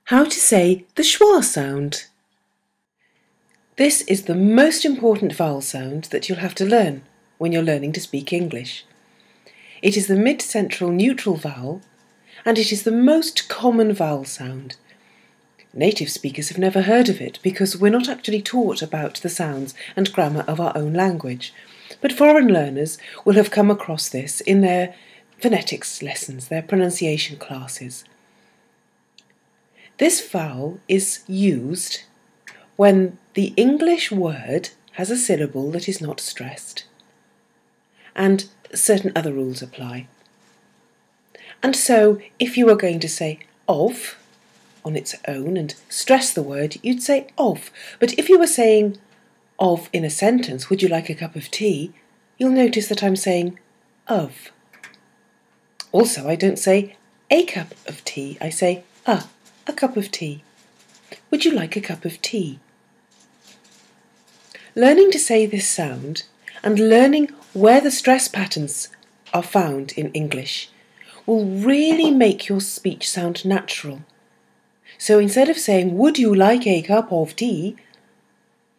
How to say the schwa sound. This is the most important vowel sound that you'll have to learn when you're learning to speak English. It is the mid-central neutral vowel, and it is the most common vowel sound. Native speakers have never heard of it because we're not actually taught about the sounds and grammar of our own language. But foreign learners will have come across this in their phonetics lessons, their pronunciation classes. This vowel is used when the English word has a syllable that is not stressed, and certain other rules apply. And so, if you were going to say of on its own and stress the word, you'd say of. But if you were saying of in a sentence, would you like a cup of tea, you'll notice that I'm saying of. Also, I don't say a cup of tea, I say a cup of tea. Would you like a cup of tea? Learning to say this sound and learning where the stress patterns are found in English will really make your speech sound natural. So instead of saying, would you like a cup of tea,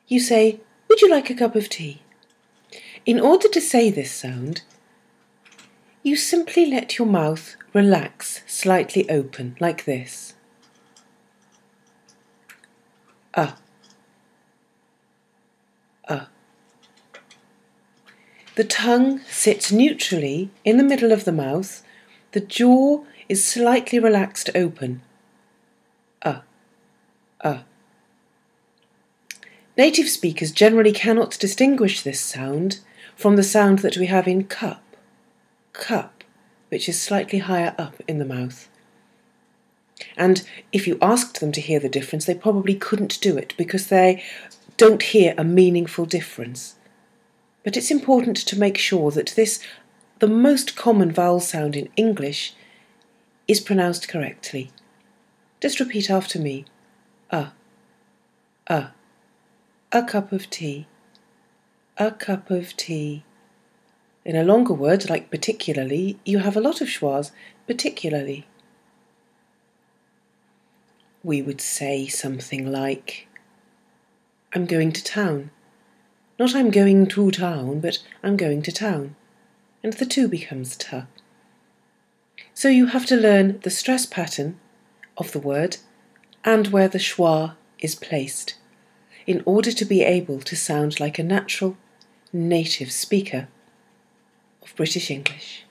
you say, would you like a cup of tea? In order to say this sound, you simply let your mouth relax slightly open, like this. The tongue sits neutrally in the middle of the mouth. The jaw is slightly relaxed open. Native speakers generally cannot distinguish this sound from the sound that we have in cup, which is slightly higher up in the mouth. And if you asked them to hear the difference, they probably couldn't do it because they don't hear a meaningful difference. But it's important to make sure that the most common vowel sound in English, is pronounced correctly. Just repeat after me. A cup of tea. A cup of tea. In a longer word, like particularly, you have a lot of schwas, particularly. We would say something like, I'm going to town. Not I'm going to town, but I'm going to town. And the two becomes ta. So you have to learn the stress pattern of the word and where the schwa is placed in order to be able to sound like a natural, native speaker of British English.